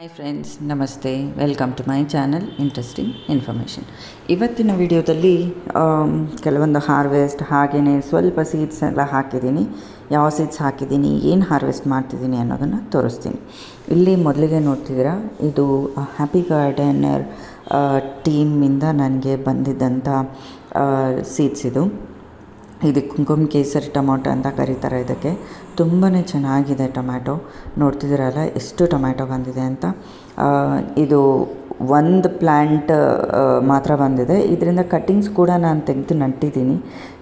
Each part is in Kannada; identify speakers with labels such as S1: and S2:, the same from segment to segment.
S1: ಹಾಯ್ ಫ್ರೆಂಡ್ಸ್, ನಮಸ್ತೆ. Welcome to my channel interesting information. ಇವತ್ತಿನ ವಿಡಿಯೋದಲ್ಲಿ ಕೆಲವೊಂದು ಹಾರ್ವೆಸ್ಟ್ ಹಾಗೆಯೇ ಸ್ವಲ್ಪ ಸೀಡ್ಸ್ ಎಲ್ಲ ಹಾಕಿದ್ದೀನಿ. ಯಾವ ಸೀಡ್ಸ್ ಹಾಕಿದ್ದೀನಿ, ಏನು ಹಾರ್ವೆಸ್ಟ್ ಮಾಡ್ತಿದ್ದೀನಿ ಅನ್ನೋದನ್ನು ತೋರಿಸ್ತೀನಿ. ಇಲ್ಲಿ ಮೊದಲಿಗೆ ನೋಡ್ತಿದ್ದೀರಾ, ಇದು ಹ್ಯಾಪಿ ಗಾರ್ಡನರ್ ಟೀಮಿಂದ ನನಗೆ ಬಂದಿದ್ದಂಥ ಸೀಡ್ಸ್. ಇದು ಕುಂಕುಮ ಕೇಸರಿ ಟೊಮೊಟೊ ಅಂತ ಕರೀತಾರೆ. ಇದಕ್ಕೆ ತುಂಬಾ ಚೆನ್ನಾಗಿದೆ ಟೊಮ್ಯಾಟೊ. ನೋಡ್ತಿದ್ದೀರಲ್ಲ ಎಷ್ಟು ಟೊಮ್ಯಾಟೊ ಬಂದಿದೆ ಅಂತ. ಇದು ಒಂದು ಪ್ಲ್ಯಾಂಟ್ ಮಾತ್ರ ಬಂದಿದೆ. ಇದರಿಂದ ಕಟ್ಟಿಂಗ್ಸ್ ಕೂಡ ನಾನು ತೆಗೆದು ನಟ್ಟಿದ್ದೀನಿ.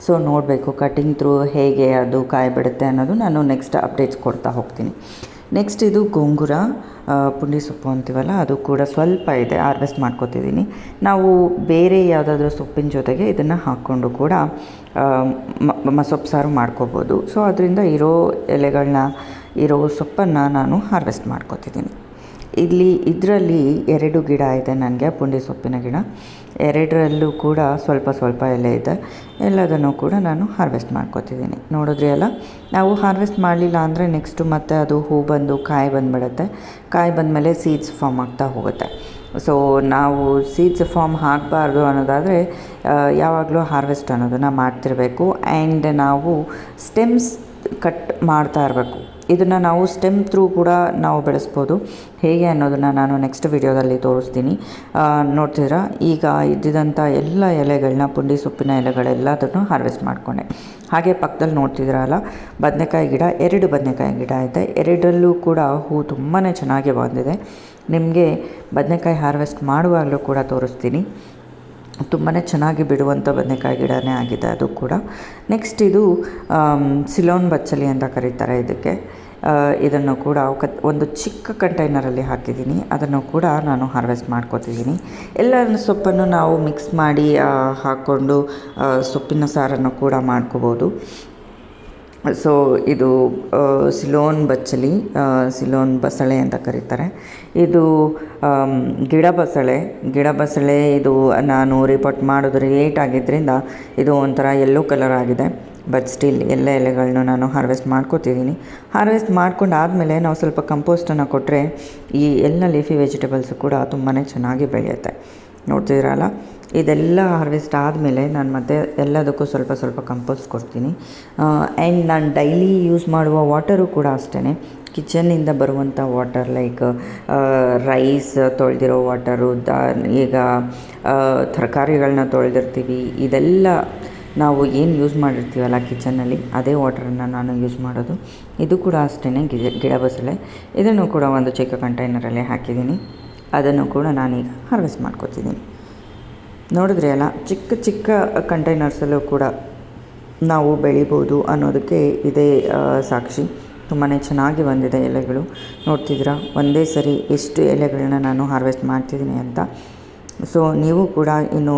S1: ಸೊ ನೋಡಬೇಕು ಕಟ್ಟಿಂಗ್ ಥ್ರೂ ಹೇಗೆ ಅದು ಕಾಯಿ ಬಿಡುತ್ತೆ ಅನ್ನೋದು ನಾನು ನೆಕ್ಸ್ಟ್ ಅಪ್ಡೇಟ್ಸ್ ಕೊಡ್ತಾ ಹೋಗ್ತೀನಿ. ನೆಕ್ಸ್ಟ್ ಇದು ಗೋಂಗೂರ, ಪುಂಡಿ ಸೊಪ್ಪು ಅಂತೀವಲ್ಲ, ಅದು ಕೂಡ ಸ್ವಲ್ಪ ಇದೆ, ಹಾರ್ವೆಸ್ಟ್ ಮಾಡ್ಕೊತಿದ್ದೀನಿ. ನಾವು ಬೇರೆ ಯಾವುದಾದ್ರೂ ಸೊಪ್ಪಿನ ಜೊತೆಗೆ ಇದನ್ನು ಹಾಕ್ಕೊಂಡು ಕೂಡ ಸೊಪ್ಪು ಸಾರು ಮಾಡ್ಕೋಬೋದು. ಸೊ ಅದರಿಂದ ಇರೋ ಸೊಪ್ಪನ್ನು ನಾನು ಹಾರ್ವೆಸ್ಟ್ ಮಾಡ್ಕೊತಿದ್ದೀನಿ. ಇದರಲ್ಲಿ 2 ಗಿಡ ಇದೆ ನನಗೆ, ಪುಂಡಿ ಸೊಪ್ಪಿನ ಗಿಡ. 2ರಲ್ಲೂ ಕೂಡ ಸ್ವಲ್ಪ ಎಲೆ ಇದೆ. ಎಲ್ಲದನ್ನು ಕೂಡ ನಾನು ಹಾರ್ವೆಸ್ಟ್ ಮಾಡ್ಕೊತಿದ್ದೀನಿ. ನೋಡಿದ್ರಿ ಅಲ್ಲ, ನಾವು ಹಾರ್ವೆಸ್ಟ್ ಮಾಡಲಿಲ್ಲ ಅಂದರೆ ನೆಕ್ಸ್ಟು ಮತ್ತೆ ಅದು ಹೂ ಬಂದು ಕಾಯಿ ಬಂದುಬಿಡುತ್ತೆ. ಕಾಯಿ ಬಂದಮೇಲೆ ಸೀಡ್ಸ್ ಫಾರ್ಮ್ ಆಗ್ತಾ ಹೋಗುತ್ತೆ. ಸೊ ನಾವು ಸೀಡ್ಸ್ ಫಾರ್ಮ್ ಆಗಬಾರ್ದು ಅನ್ನೋದಾದರೆ ಯಾವಾಗಲೂ ಹಾರ್ವೆಸ್ಟ್ ಅನ್ನೋದನ್ನು ಮಾಡ್ತಿರಬೇಕು. ಆ್ಯಂಡ್ ನಾವು ಸ್ಟೆಮ್ಸ್ ಕಟ್ ಮಾಡ್ತಾ ಇರಬೇಕು. ಇದನ್ನು ನಾವು ಸ್ಟೆಮ್ ಥ್ರೂ ಕೂಡ ನಾವು ಬೆಳೆಸ್ಬೋದು. ಹೇಗೆ ಅನ್ನೋದನ್ನು ನಾನು ನೆಕ್ಸ್ಟ್ ವಿಡಿಯೋದಲ್ಲಿ ತೋರಿಸ್ತೀನಿ. ನೋಡ್ತಿದ್ದೀರಾ, ಈಗ ಇದ್ದಿದ್ದಂಥ ಎಲ್ಲ ಎಲೆಗಳನ್ನ, ಪುಂಡಿ ಸೊಪ್ಪಿನ ಎಲೆಗಳೆಲ್ಲದನ್ನು ಹಾರ್ವೆಸ್ಟ್ ಮಾಡಿಕೊಂಡೆ. ಹಾಗೆ ಪಕ್ಕದಲ್ಲಿ ನೋಡ್ತಿದ್ದೀರಲ್ಲ, ಬದನೆಕಾಯಿ ಗಿಡ, 2 ಬದನೆಕಾಯಿ ಗಿಡ ಇದೆ. 2ರಲ್ಲೂ ಕೂಡ ಹೂ ತುಂಬಾ ಚೆನ್ನಾಗಿ ಬಂದಿದೆ. ನಿಮಗೆ ಬದನೆಕಾಯಿ ಹಾರ್ವೆಸ್ಟ್ ಮಾಡುವಾಗಲೂ ಕೂಡ ತೋರಿಸ್ತೀನಿ. ತುಂಬಾ ಚೆನ್ನಾಗಿ ಬಿಡುವಂಥ ಬದನೆಕಾಯಿ ಗಿಡನೇ ಆಗಿದೆ ಅದು ಕೂಡ. ನೆಕ್ಸ್ಟ್ ಇದು ಸಿಲೋನ್ ಬಚ್ಚಲಿ ಅಂತ ಕರೀತಾರೆ ಇದಕ್ಕೆ. ಇದನ್ನು ಕೂಡ ಒಂದು ಚಿಕ್ಕ ಕಂಟೈನರಲ್ಲಿ ಹಾಕಿದ್ದೀನಿ. ಅದನ್ನು ಕೂಡ ನಾನು ಹಾರ್ವೆಸ್ಟ್ ಮಾಡ್ಕೊತಿದ್ದೀನಿ. ಎಲ್ಲ ಸೊಪ್ಪನ್ನು ನಾವು ಮಿಕ್ಸ್ ಮಾಡಿ ಹಾಕ್ಕೊಂಡು ಸೊಪ್ಪಿನ ಸಾರನ್ನು ಕೂಡ ಮಾಡ್ಕೋಬೋದು. ಸೊ ಇದು ಸಿಲೋನ್ ಬಚ್ಚಲಿ, ಸಿಲೋನ್ ಬಸಳೆ ಅಂತ ಕರೀತಾರೆ. ಇದು ಗಿಡ ಬಸಳೆ. ಇದು ನಾನು ರಿಪೋರ್ಟ್ ಮಾಡೋದು ಲೇಟ್ ಆಗಿದ್ದರಿಂದ ಇದು ಒಂಥರ ಯೆಲ್ಲೋ ಕಲರ್ ಆಗಿದೆ. ಬಟ್ ಸ್ಟಿಲ್ ಎಲ್ಲ ಎಲೆಗಳನ್ನು ನಾನು ಹಾರ್ವೆಸ್ಟ್ ಮಾಡ್ಕೊತಿದ್ದೀನಿ. ಹಾರ್ವೆಸ್ಟ್ ಮಾಡ್ಕೊಂಡಾದಮೇಲೆ ನಾವು ಸ್ವಲ್ಪ ಕಂಪೋಸ್ಟನ್ನು ಕೊಟ್ಟರೆ ಈ ಎಲ್ಲ ಲೀಫಿ ವೆಜಿಟೇಬಲ್ಸು ಕೂಡ ತುಂಬಾ ಚೆನ್ನಾಗಿ ಬೆಳೆಯುತ್ತೆ. ನೋಡ್ತಿದ್ದೀರಲ್ಲ, ಇದೆಲ್ಲ ಹಾರ್ವೆಸ್ಟ್ ಆದಮೇಲೆ ನಾನು ಮತ್ತೆ ಎಲ್ಲದಕ್ಕೂ ಸ್ವಲ್ಪ ಕಂಪೋಸ್ಟ್ ಕೊಡ್ತೀನಿ. ಆ್ಯಂಡ್ ನಾನು ಡೈಲಿ ಯೂಸ್ ಮಾಡುವ ವಾಟರು ಕೂಡ ಅಷ್ಟೇ, ಕಿಚನ್ನಿಂದ ಬರುವಂಥ ವಾಟರ್, ಲೈಕ್ ರೈಸ್ ತೊಳೆದಿರೋ ವಾಟರು, ಈಗ ತರಕಾರಿಗಳನ್ನ ತೊಳೆದಿರ್ತೀವಿ, ಇದೆಲ್ಲ ನಾವು ಏನು ಯೂಸ್ ಮಾಡಿರ್ತೀವಲ್ಲ ಕಿಚನ್ನಲ್ಲಿ, ಅದೇ ವಾಟರನ್ನು ನಾನು ಯೂಸ್ ಮಾಡೋದು. ಇದು ಕೂಡ ಅಷ್ಟೇ, ಗಿಡ ಬಸಳೆ. ಇದನ್ನು ಕೂಡ ಒಂದು ಚಿಕ್ಕ ಕಂಟೈನರಲ್ಲೇ ಹಾಕಿದ್ದೀನಿ. ಅದನ್ನು ಕೂಡ ನಾನೀಗ ಹಾರ್ವೆಸ್ಟ್ ಮಾಡ್ಕೊತಿದ್ದೀನಿ. ನೋಡಿದ್ರಿ ಅಲ್ಲ, ಚಿಕ್ಕ ಕಂಟೈನರ್ಸಲ್ಲೂ ಕೂಡ ನಾವು ಬೆಳಿಬೋದು ಅನ್ನೋದಕ್ಕೆ ಇದೇ ಸಾಕ್ಷಿ. ತುಂಬಾ ಚೆನ್ನಾಗಿ ಬಂದಿದೆ ಎಲೆಗಳು. ನೋಡ್ತಿದ್ದೀರಾ, ಒಂದೇ ಸರಿ ಎಷ್ಟು ಎಲೆಗಳನ್ನ ನಾನು ಹಾರ್ವೆಸ್ಟ್ ಮಾಡ್ತಿದ್ದೀನಿ ಅಂತ. ಸೊ ನೀವು ಕೂಡ ಇನ್ನು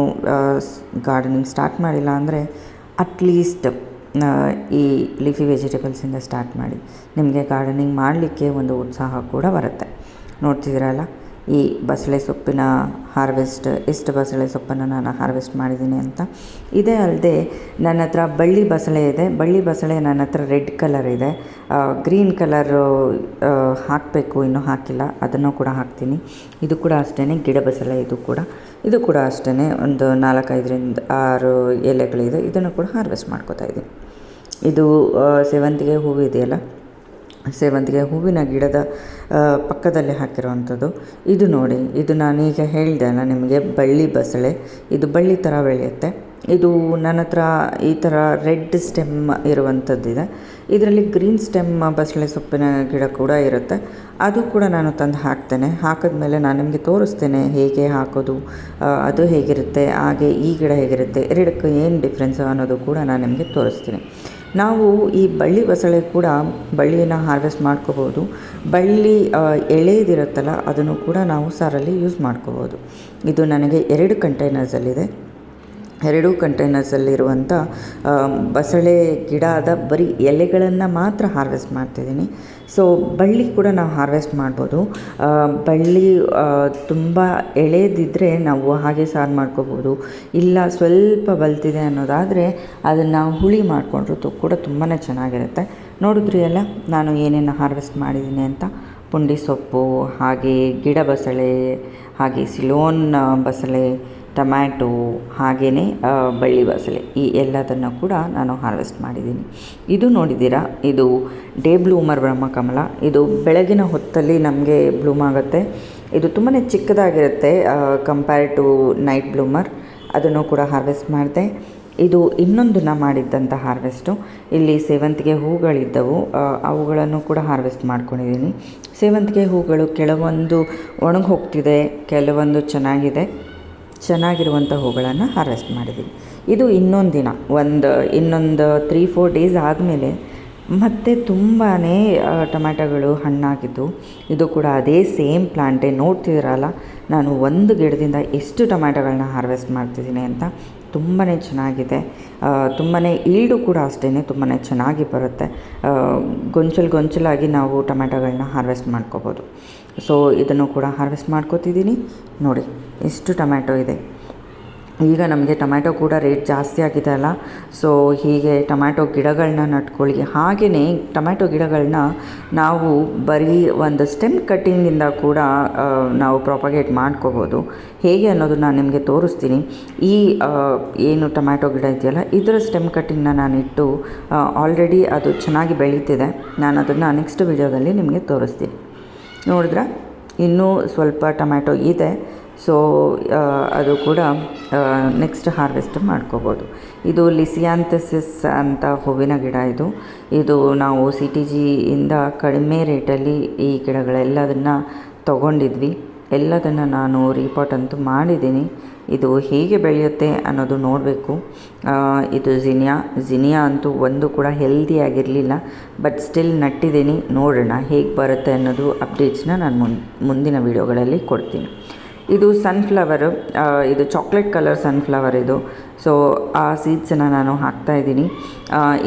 S1: ಗಾರ್ಡನಿಂಗ್ ಸ್ಟಾರ್ಟ್ ಮಾಡಿಲ್ಲ ಅಂದರೆ ಅಟ್ಲೀಸ್ಟ್ ಈ ಲೀಫಿ ವೆಜಿಟೇಬಲ್ಸಿಂದ ಸ್ಟಾರ್ಟ್ ಮಾಡಿ. ನಿಮಗೆ ಗಾರ್ಡನಿಂಗ್ ಮಾಡಲಿಕ್ಕೆ ಒಂದು ಉತ್ಸಾಹ ಕೂಡ ಬರುತ್ತೆ. ನೋಡ್ತಿದ್ದೀರಲ್ಲ, ಈ ಬಸಳೆ ಸೊಪ್ಪಿನ ಹಾರ್ವೆಸ್ಟ್, ಎಷ್ಟು ಬಸಳೆ ಸೊಪ್ಪನ್ನು ನಾನು ಹಾರ್ವೆಸ್ಟ್ ಮಾಡಿದ್ದೀನಿ ಅಂತ. ಇದೇ ಅಲ್ಲದೆ ನನ್ನ ಹತ್ರ ಬಳ್ಳಿ ಬಸಳೆ ಇದೆ. ಬಳ್ಳಿ ಬಸಳೆ ನನ್ನ ಹತ್ರ ರೆಡ್ ಕಲರ್ ಇದೆ. ಗ್ರೀನ್ ಕಲರು ಹಾಕಬೇಕು, ಇನ್ನೂ ಹಾಕಿಲ್ಲ, ಅದನ್ನು ಕೂಡ ಹಾಕ್ತೀನಿ. ಇದು ಕೂಡ ಅಷ್ಟೇ, ಗಿಡ ಬಸಳೆ. ಇದು ಕೂಡ ಅಷ್ಟೇ, ಒಂದು 4-5 ಎಲೆಗಳಿದೆ. ಇದನ್ನು ಕೂಡ ಹಾರ್ವೆಸ್ಟ್ ಮಾಡ್ಕೋತಾ ಇದ್ದೀನಿ. ಇದು ಸೇವಂತಿಗೆ ಹೂವು ಇದೆಯಲ್ಲ, ಸೇವಂತಿಗೆ ಹೂವಿನ ಗಿಡದ ಪಕ್ಕದಲ್ಲೇ ಹಾಕಿರೋವಂಥದ್ದು. ಇದು ನೋಡಿ, ಇದು ನಾನೀಗ ಹೇಳಿದೆ ಅಲ್ಲ ನಿಮಗೆ, ಬಳ್ಳಿ ಬಸಳೆ. ಇದು ಬಳ್ಳಿ ಥರ ಬೆಳೆಯುತ್ತೆ. ಇದು ನನ್ನ ಹತ್ರ ಈ ಥರ ರೆಡ್ ಸ್ಟೆಮ್ ಇರುವಂಥದ್ದಿದೆ. ಇದರಲ್ಲಿ ಗ್ರೀನ್ ಸ್ಟೆಮ್ ಬಸಳೆ ಸೊಪ್ಪಿನ ಗಿಡ ಕೂಡ ಇರುತ್ತೆ. ಅದು ಕೂಡ ನಾನು ತಂದು ಹಾಕ್ತೇನೆ. ಹಾಕಿದ್ಮೇಲೆ ನಾನು ನಿಮಗೆ ತೋರಿಸ್ತೇನೆ ಹೇಗೆ ಹಾಕೋದು, ಅದು ಹೇಗಿರುತ್ತೆ, ಹಾಗೆ ಈ ಗಿಡ ಹೇಗಿರುತ್ತೆ, ಎರಡಕ್ಕೂ ಏನು ಡಿಫ್ರೆನ್ಸು ಅನ್ನೋದು ಕೂಡ ನಾನು ನಿಮಗೆ ತೋರಿಸ್ತೀನಿ. ನಾವು ಈ ಬಳ್ಳಿ ಬಸಳೆ ಕೂಡ ಬಳ್ಳಿಯನ್ನು ಹಾರ್ವೆಸ್ಟ್ ಮಾಡ್ಕೋಬೋದು. ಬಳ್ಳಿ ಎಳೆದಿರುತ್ತಲ್ಲ, ಅದನ್ನು ಕೂಡ ನಾವು ಸಾರಲ್ಲಿ ಯೂಸ್ ಮಾಡ್ಕೋಬೋದು. ಇದು ನನಗೆ 2 ಕಂಟೈನರ್ಸಲ್ಲಿದೆ. 2 ಕಂಟೈನರ್ಸಲ್ಲಿರುವಂಥ ಬಸಳೆ ಗಿಡದ ಬರೀ ಎಲೆಗಳನ್ನು ಮಾತ್ರ ಹಾರ್ವೆಸ್ಟ್ ಮಾಡ್ತಿದ್ದೀನಿ. ಸೊ ಬಳ್ಳಿ ಕೂಡ ನಾವು ಹಾರ್ವೆಸ್ಟ್ ಮಾಡ್ಬೋದು. ಬಳ್ಳಿ ತುಂಬ ಎಳೆದಿದ್ದರೆ ನಾವು ಹಾಗೆ ಸಾರು ಮಾಡ್ಕೋಬೋದು. ಇಲ್ಲ ಸ್ವಲ್ಪ ಬಲ್ತಿದೆ ಅನ್ನೋದಾದರೆ ಅದನ್ನು ಹುಳಿ ಮಾಡಿಕೊಂಡ್ರು ಕೂಡ ತುಂಬಾ ಚೆನ್ನಾಗಿರುತ್ತೆ. ನೋಡಿದ್ರಿ ಅಲ್ಲ ನಾನು ಏನೇನು ಹಾರ್ವೆಸ್ಟ್ ಮಾಡಿದ್ದೀನಿ ಅಂತ. ಪುಂಡಿ ಸೊಪ್ಪು, ಹಾಗೆ ಗಿಡ ಬಸಳೆ, ಹಾಗೆ ಸಿಲೋನ್ ಬಸಳೆ, ಟೊಮ್ಯಾಟೊ, ಹಾಗೆಯೇ ಬಳ್ಳಿ ಬಸಳೆ, ಈ ಎಲ್ಲದನ್ನು ಕೂಡ ನಾನು ಹಾರ್ವೆಸ್ಟ್ ಮಾಡಿದ್ದೀನಿ. ಇದು ನೋಡಿದ್ದೀರಾ, ಇದು ಡೇ ಬ್ಲೂಮರ್ ಬ್ರಹ್ಮಕಮಲ. ಇದು ಬೆಳಗಿನ ಹೊತ್ತಲ್ಲಿ ನಮಗೆ ಬ್ಲೂಮ್ ಆಗುತ್ತೆ. ಇದು ತುಂಬಾ ಚಿಕ್ಕದಾಗಿರುತ್ತೆ ಕಂಪೇರ್ ಟು ನೈಟ್ ಬ್ಲೂಮರ್. ಅದನ್ನು ಕೂಡ ಹಾರ್ವೆಸ್ಟ್ ಮಾಡಿದೆ. ಇದು ಇನ್ನೊಂದನ್ನು ಮಾಡಿದ್ದಂಥ ಹಾರ್ವೆಸ್ಟು. ಇಲ್ಲಿ ಸೇವಂತಿಗೆ ಹೂಗಳಿದ್ದವು, ಅವುಗಳನ್ನು ಕೂಡ ಹಾರ್ವೆಸ್ಟ್ ಮಾಡ್ಕೊಂಡಿದ್ದೀನಿ. ಸೇವಂತಿಗೆ ಹೂಗಳು ಕೆಲವೊಂದು ಒಣಗಿ ಹೋಗ್ತಿದೆ, ಕೆಲವೊಂದು ಚೆನ್ನಾಗಿರುವಂಥ ಹೂಗಳನ್ನು ಹಾರ್ವೆಸ್ಟ್ ಮಾಡಿದ್ದೀನಿ. ಇದು ಇನ್ನೊಂದು ದಿನ, ಇನ್ನೊಂದು 3-4 ಡೇಸ್ ಆದಮೇಲೆ ಮತ್ತು ತುಂಬಾ ಟೊಮ್ಯಾಟೊಗಳು ಹಣ್ಣಾಗಿದ್ದು. ಇದು ಕೂಡ ಅದೇ ಸೇಮ್ ಪ್ಲಾಂಟೇ. ನೋಡ್ತಿದ್ದೀರಲ್ಲ, ನಾನು ಒಂದು ಗಿಡದಿಂದ ಎಷ್ಟು ಟೊಮ್ಯಾಟೊಗಳನ್ನ ಹಾರ್ವೆಸ್ಟ್ ಮಾಡ್ತಿದ್ದೀನಿ ಅಂತ. ತುಂಬಾ ಚೆನ್ನಾಗಿದೆ. ತುಂಬಾ ಈಲ್ಡು ಕೂಡ ಅಷ್ಟೇ ತುಂಬಾ ಚೆನ್ನಾಗಿ ಬರುತ್ತೆ. ಗೊಂಚಲಾಗಿ ನಾವು ಟೊಮ್ಯಾಟೊಗಳನ್ನ ಹಾರ್ವೆಸ್ಟ್ ಮಾಡ್ಕೋಬೋದು. ಸೊ ಇದನ್ನು ಕೂಡ ಹಾರ್ವೆಸ್ಟ್ ಮಾಡ್ಕೋತಿದ್ದೀನಿ. ನೋಡಿ ಎಷ್ಟು ಟೊಮ್ಯಾಟೊ ಇದೆ. ಈಗ ನಮಗೆ ಟೊಮ್ಯಾಟೊ ಕೂಡ ರೇಟ್ ಜಾಸ್ತಿ ಆಗಿದೆ ಅಲ್ಲ. ಸೊ ಹೀಗೆ ಟೊಮ್ಯಾಟೊ ಗಿಡಗಳನ್ನ ನಟ್ಕೊಳ್ಳಿ. ಹಾಗೆಯೇ ಟೊಮ್ಯಾಟೊ ಗಿಡಗಳನ್ನ ನಾವು ಬರೀ ಒಂದು ಸ್ಟೆಮ್ ಕಟ್ಟಿಂಗಿಂದ ಕೂಡ ನಾವು ಪ್ರಾಪಗೇಟ್ ಮಾಡ್ಕೋಬೋದು. ಹೇಗೆ ಅನ್ನೋದು ನಾನು ನಿಮಗೆ ತೋರಿಸ್ತೀನಿ. ಈ ಏನು ಟೊಮ್ಯಾಟೊ ಗಿಡ ಇದೆಯಲ್ಲ, ಇದರ ಸ್ಟೆಮ್ ಕಟ್ಟಿಂಗ್ನ ನಾನಿಟ್ಟು ಆಲ್ರೆಡಿ ಅದು ಚೆನ್ನಾಗಿ ಬೆಳೀತಿದೆ. ನಾನು ಅದನ್ನು ನೆಕ್ಸ್ಟ್ ವಿಡಿಯೋದಲ್ಲಿ ನಿಮಗೆ ತೋರಿಸ್ತೀನಿ. ನೋಡಿದ್ರೆ ಇನ್ನೂ ಸ್ವಲ್ಪ ಟೊಮ್ಯಾಟೊ ಇದೆ. ಸೊ ಅದು ಕೂಡ ನೆಕ್ಸ್ಟ್ ಹಾರ್ವೆಸ್ಟ್ ಮಾಡ್ಕೋಬೋದು. ಇದು ಲಿಸಿಯಾಂಥಸಿಸ್ ಅಂತ ಹೂವಿನ ಗಿಡ. ಇದು ನಾವು CTGಯಿಂದ ಕಡಿಮೆ ರೇಟಲ್ಲಿ ಈ ಗಿಡಗಳೆಲ್ಲದನ್ನು ತೊಗೊಂಡಿದ್ವಿ. ಎಲ್ಲದನ್ನು ನಾನು ರೀಪಾಟ್ ಅಂತೂ ಮಾಡಿದ್ದೀನಿ. ಇದು ಹೇಗೆ ಬೆಳೆಯುತ್ತೆ ಅನ್ನೋದು ನೋಡಬೇಕು. ಇದು ಜಿನಿಯಾ ಅಂತೂ ಒಂದು ಕೂಡ ಹೆಲ್ದಿಯಾಗಿರಲಿಲ್ಲ, ಬಟ್ ಸ್ಟಿಲ್ ನಟ್ಟಿದ್ದೀನಿ. ನೋಡೋಣ ಹೇಗೆ ಬರುತ್ತೆ ಅನ್ನೋದು ಅಪ್ಡೇಟ್ಸ್ನ ನಾನು ಮುಂದಿನ ವೀಡಿಯೋಗಳಲ್ಲಿ ಕೊಡ್ತೀನಿ. ಇದು ಸನ್ಫ್ಲವರು, ಇದು ಚಾಕ್ಲೇಟ್ ಕಲರ್ ಸನ್ಫ್ಲವರ್ ಇದು. ಸೊ ಆ ಸೀಡ್ಸನ್ನು ನಾನು ಹಾಕ್ತಾಯಿದ್ದೀನಿ.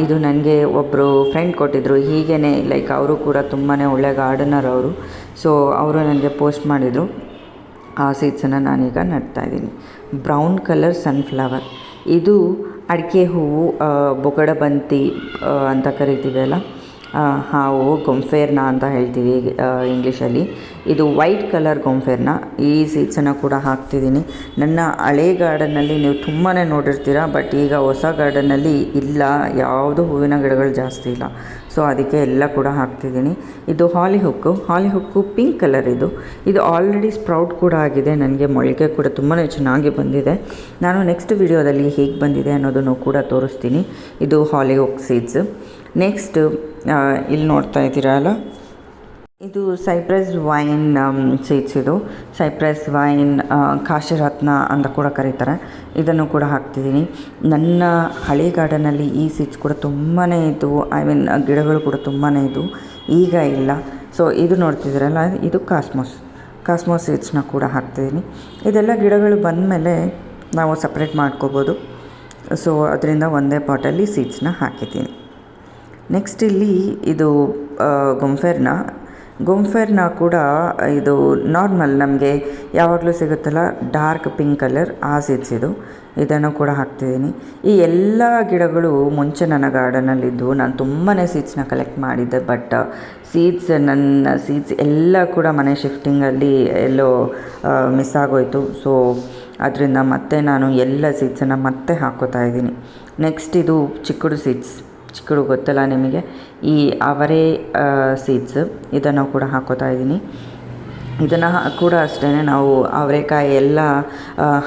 S1: ಇದು ನನಗೆ ಒಬ್ಬರು ಫ್ರೆಂಡ್ ಕೊಟ್ಟಿದ್ದರು. ಹೀಗೇ ಲೈಕ್ ಅವರು ಕೂಡ ತುಂಬಾ ಒಳ್ಳೆ ಗಾರ್ಡನರ್ ಅವರು. ಸೊ ಅವರು ನನಗೆ ಪೋಸ್ಟ್ ಮಾಡಿದರು. ಆ ಸೀಡ್ಸನ್ನು ನಾನೀಗ ನಡ್ತಾಯಿದ್ದೀನಿ. Brown colour sunflower. ಇದು ಅಡಿಕೆ ಹೂವು, ಬೊಗಡಬಂತಿ ಅಂತ ಕರಿತೀವಿ ಅಲ್ಲ, ಹಾವು, ಗೊಂಫೇರ್ನ ಅಂತ ಹೇಳ್ತೀವಿ ಇಂಗ್ಲೀಷಲ್ಲಿ. ಇದು ವೈಟ್ ಕಲರ್ ಗೊಂಫೇರ್ನ. ಈ ಸೀಡ್ಸನ್ನು ಕೂಡ ಹಾಕ್ತಿದ್ದೀನಿ. ನನ್ನ ಹಳೆ ಗಾರ್ಡನ್ನಲ್ಲಿ ನೀವು ತುಂಬಾ ನೋಡಿರ್ತೀರ, ಬಟ್ ಈಗ ಹೊಸ ಗಾರ್ಡನ್ನಲ್ಲಿ ಇಲ್ಲ, ಯಾವುದು ಹೂವಿನ ಗಿಡಗಳು ಜಾಸ್ತಿ ಇಲ್ಲ. ಸೊ ಅದಕ್ಕೆ ಎಲ್ಲ ಕೂಡ ಹಾಕ್ತಿದ್ದೀನಿ. ಇದು ಹಾಲಿಹುಕ್ಕು ಪಿಂಕ್ ಕಲರ್. ಇದು ಆಲ್ರೆಡಿ ಸ್ಪ್ರೌಟ್ ಕೂಡ ಆಗಿದೆ. ನನಗೆ ಮೊಳಕೆ ಕೂಡ ತುಂಬಾ ಚೆನ್ನಾಗಿ ಬಂದಿದೆ. ನಾನು ನೆಕ್ಸ್ಟ್ ವಿಡಿಯೋದಲ್ಲಿ ಹೇಗೆ ಬಂದಿದೆ ಅನ್ನೋದನ್ನು ಕೂಡ ತೋರಿಸ್ತೀನಿ. ಇದು ಹಾಲಿಹುಕ್ ಸೀಡ್ಸ್. ನೆಕ್ಸ್ಟ್ ಇಲ್ಲಿ ನೋಡ್ತಾ ಇದ್ದೀರಲ್ಲ, ಇದು ಸೈಪ್ರಸ್ ವೈನ್ ಸೀಡ್ಸ್. ಇದು ಸೈಪ್ರಸ್ ವೈನ್, ಕಾಶಿರತ್ನ ಅಂತ ಕೂಡ ಕರೀತಾರೆ. ಇದನ್ನು ಕೂಡ ಹಾಕ್ತಿದ್ದೀನಿ. ನನ್ನ ಹಳೆ ಗಾರ್ಡನಲ್ಲಿ ಈ ಸೀಡ್ಸ್ ಕೂಡ ತುಂಬಾ ಇತ್ತು. ಗಿಡಗಳು ಕೂಡ ತುಂಬಾ ಇತ್ತು, ಈಗ ಇಲ್ಲ. ಸೊ ಇದು ನೋಡ್ತಿದ್ದೀರಲ್ಲ, ಇದು ಕಾಸ್ಮೋಸ್ ಸೀಡ್ಸ್ನ ಕೂಡ ಹಾಕ್ತಿದ್ದೀನಿ. ಇದೆಲ್ಲ ಗಿಡಗಳು ಬಂದಮೇಲೆ ನಾವು ಸಪ್ರೇಟ್ ಮಾಡ್ಕೋಬೋದು. ಸೊ ಅದರಿಂದ ಒಂದೇ ಪಾಟಲ್ಲಿ ಸೀಡ್ಸ್ನ ಹಾಕಿದ್ದೀನಿ. ನೆಕ್ಸ್ಟ್ ಇಲ್ಲಿ ಇದು ಗೊಂಫೇರ್ನ ಕೂಡ ಇದು ನಾರ್ಮಲ್ ನಮಗೆ ಯಾವಾಗಲೂ ಸಿಗುತ್ತಲ್ಲ, ಡಾರ್ಕ್ ಪಿಂಕ್ ಕಲರ್, ಆ ಸೀಡ್ಸ್ ಇದನ್ನು ಕೂಡ ಹಾಕ್ತಿದ್ದೀನಿ. ಈ ಎಲ್ಲ ಗಿಡಗಳು ಮುಂಚೆ ನನ್ನ ಗಾರ್ಡನಲ್ಲಿದ್ದು ನಾನು ತುಂಬಾ ಸೀಡ್ಸ್ನ ಕಲೆಕ್ಟ್ ಮಾಡಿದ್ದೆ. ಬಟ್ ನನ್ನ ಸೀಡ್ಸ್ ಎಲ್ಲ ಕೂಡ ಮನೆ ಶಿಫ್ಟಿಂಗಲ್ಲಿ ಎಲ್ಲೋ ಮಿಸ್ ಆಗೋಯಿತು. ಸೊ ಅದರಿಂದ ಮತ್ತೆ ನಾನು ಎಲ್ಲ ಸೀಡ್ಸನ್ನು ಮತ್ತೆ ಹಾಕೋತಾ ಇದ್ದೀನಿ. ನೆಕ್ಸ್ಟ್ ಇದು ಚಿಕ್ಕಡು ಗೊತ್ತಲ್ಲ ನಿಮಗೆ, ಈ ಅವರೆ ಸೀಡ್ಸ್, ಇದನ್ನು ಕೂಡ ಹಾಕೋತಾ ಇದ್ದೀನಿ. ಇದನ್ನು ಕೂಡ ಅಷ್ಟೇ ನಾವು ಅವರೆಕಾಯಿ ಎಲ್ಲ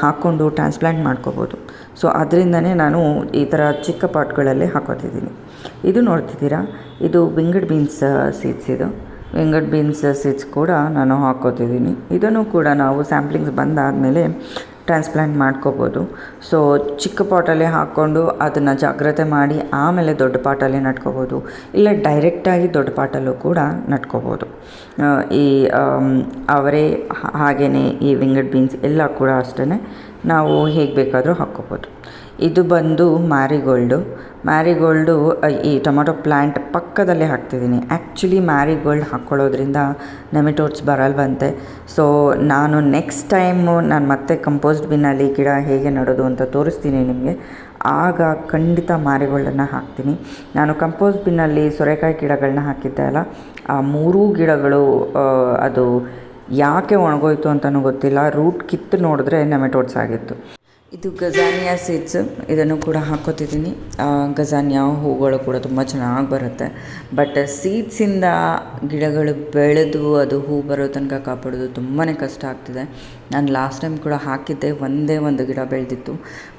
S1: ಹಾಕ್ಕೊಂಡು ಟ್ರಾನ್ಸ್ಪ್ಲಾಂಟ್ ಮಾಡ್ಕೋಬೋದು. ಸೊ ಅದರಿಂದನೇ ನಾನು ಈ ಥರ ಚಿಕ್ಕ ಪಾಟ್ಗಳಲ್ಲಿ ಹಾಕೋತಿದ್ದೀನಿ. ಇದು ನೋಡ್ತಿದ್ದೀರಾ, ಇದು ವಿಂಗಡ್ ಬೀನ್ಸ್ ಸೀಡ್ಸ್. ವಿಂಗಡ್ ಬೀನ್ಸ್ ಸೀಡ್ಸ್ ಕೂಡ ನಾನು ಹಾಕ್ಕೋತಿದ್ದೀನಿ. ಇದನ್ನು ಕೂಡ ನಾವು ಸ್ಯಾಂಪ್ಲಿಂಗ್ಸ್ ಬಂದಾದಮೇಲೆ ಟ್ರಾನ್ಸ್ಪ್ಲಾಂಟ್ ಮಾಡ್ಕೋಬೋದು. ಸೊ ಚಿಕ್ಕ ಪಾಟಲ್ಲೇ ಹಾಕ್ಕೊಂಡು ಅದನ್ನು ಜಾಗ್ರತೆ ಮಾಡಿ ಆಮೇಲೆ ದೊಡ್ಡ ಪಾಟಲ್ಲೇ ನಟ್ಕೋಬೋದು, ಇಲ್ಲ ಡೈರೆಕ್ಟಾಗಿ ದೊಡ್ಡ ಪಾಟಲ್ಲೂ ಕೂಡ ನಟ್ಕೋಬೋದು. ಈ ಅವರೆ ಹಾಗೆಯೇ ಈ ವಿಂಗಡ್ ಬೀನ್ಸ್ ಎಲ್ಲ ಕೂಡ ಅಷ್ಟೇ ನಾವು ಹೇಗೆ ಬೇಕಾದರೂ ಹಾಕ್ಕೋಬೋದು. ಇದು ಬಂದು ಮ್ಯಾರಿಗೋಲ್ಡು ಈ ಟೊಮೊಟೊ ಪ್ಲ್ಯಾಂಟ್ ಪಕ್ಕದಲ್ಲೇ ಹಾಕ್ತಿದ್ದೀನಿ. ಆ್ಯಕ್ಚುಲಿ ಮ್ಯಾರಿಗೋಲ್ಡ್ ಹಾಕ್ಕೊಳ್ಳೋದ್ರಿಂದ ನೆಮಿಟೋಡ್ಸ್ ಬರಲ್ವಂತೆ. ಸೊ ನಾನು ನೆಕ್ಸ್ಟ್ ಟೈಮು ನಾನು ಮತ್ತೆ ಕಂಪೋಸ್ಟ್ ಬಿನ್ನಲ್ಲಿ ಗಿಡ ಹೇಗೆ ನಡೋದು ಅಂತ ತೋರಿಸ್ತೀನಿ ನಿಮಗೆ. ಆಗ ಖಂಡಿತ ಮಾರಿಗೋಲ್ಡನ್ನು ಹಾಕ್ತೀನಿ. ನಾನು ಕಂಪೋಸ್ಟ್ ಬಿನ್ನಲ್ಲಿ ಸೋರೆಕಾಯಿ ಗಿಡಗಳನ್ನ ಹಾಕಿದ್ದೆ ಅಲ್ಲ, ಆ 3 ಗಿಡಗಳು ಅದು ಯಾಕೆ ಒಣಗೋಯ್ತು ಅಂತಲೂ ಗೊತ್ತಿಲ್ಲ, ರೂಟ್ ಕಿತ್ತು ನೋಡಿದ್ರೆ ನೆಮೆಟೋಡ್ಸ್ ಆಗಿತ್ತು. ಇದು ಗಜಾನಿಯಾ ಸೀಡ್ಸ್, ಇದನ್ನು ಕೂಡ ಹಾಕ್ಕೋತಿದ್ದೀನಿ. ಗಜಾನಿಯಾ ಹೂಗಳು ಕೂಡ ತುಂಬ ಚೆನ್ನಾಗಿ ಬರುತ್ತೆ. ಬಟ್ ಸೀಡ್ಸಿಂದ ಗಿಡಗಳು ಬೆಳೆದು ಅದು ಹೂ ಬರೋ ತನಕ ಕಾಪಾಡೋದು ತುಂಬಾ ಕಷ್ಟ ಆಗ್ತಿದೆ. ನಾನು ಲಾಸ್ಟ್ ಟೈಮ್ ಕೂಡ ಹಾಕಿದ್ದೆ, ಒಂದೇ ಒಂದು ಗಿಡ ಬೆಳೆದಿತ್ತು,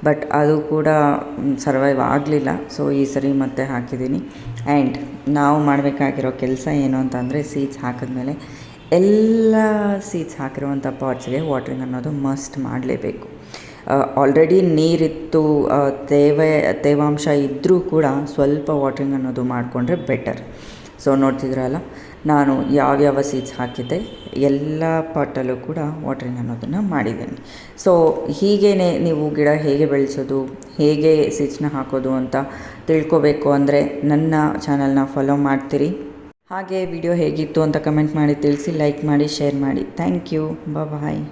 S1: ಬಟ್ ಅದು ಕೂಡ ಸರ್ವೈವ್ ಆಗಲಿಲ್ಲ. ಸೊ ಈ ಸರಿ ಮತ್ತೆ ಹಾಕಿದ್ದೀನಿ. ಆ್ಯಂಡ್ ನಾವು ಮಾಡಬೇಕಾಗಿರೋ ಕೆಲಸ ಏನು ಅಂತಂದರೆ, ಸೀಡ್ಸ್ ಹಾಕಿದ್ಮೇಲೆ ಎಲ್ಲ ಸೀಡ್ಸ್ ಹಾಕಿರುವಂಥ ಪಾಟ್ಸ್ಗೆ ವಾಟ್ರಿಂಗ್ ಅನ್ನೋದು ಮಸ್ಟ್ ಮಾಡಲೇಬೇಕು. ಆಲ್ರೆಡಿ ನೀರಿತ್ತು, ತೇವಾಂಶ ಇದ್ದರೂ ಕೂಡ ಸ್ವಲ್ಪ ವಾಟ್ರಿಂಗ್ ಅನ್ನೋದು ಮಾಡಿಕೊಂಡ್ರೆ ಬೆಟರ್. ಸೊ ನೋಡ್ತಿದ್ರಲ್ಲ, ನಾನು ಯಾವ್ಯಾವ ಸೀಡ್ಸ್ ಹಾಕಿದ್ದೆ ಎಲ್ಲ ಪಾಟಲ್ಲೂ ಕೂಡ ವಾಟ್ರಿಂಗ್ ಅನ್ನೋದನ್ನು ಮಾಡಿದ್ದೀನಿ. ಸೊ ಹೀಗೇ ನೀವು ಗಿಡ ಹೇಗೆ ಬೆಳೆಸೋದು, ಹೇಗೆ ಸೀಡ್ಸ್ನ ಹಾಕೋದು ಅಂತ ತಿಳ್ಕೊಬೇಕು ಅಂದರೆ ನನ್ನ ಚಾನಲ್ನ ಫಾಲೋ ಮಾಡ್ತೀರಿ. ಹಾಗೆ ವಿಡಿಯೋ ಹೇಗಿತ್ತು ಅಂತ ಕಮೆಂಟ್ ಮಾಡಿ ತಿಳಿಸಿ, ಲೈಕ್ ಮಾಡಿ, ಶೇರ್ ಮಾಡಿ. Thank you. ಬಾಯ್.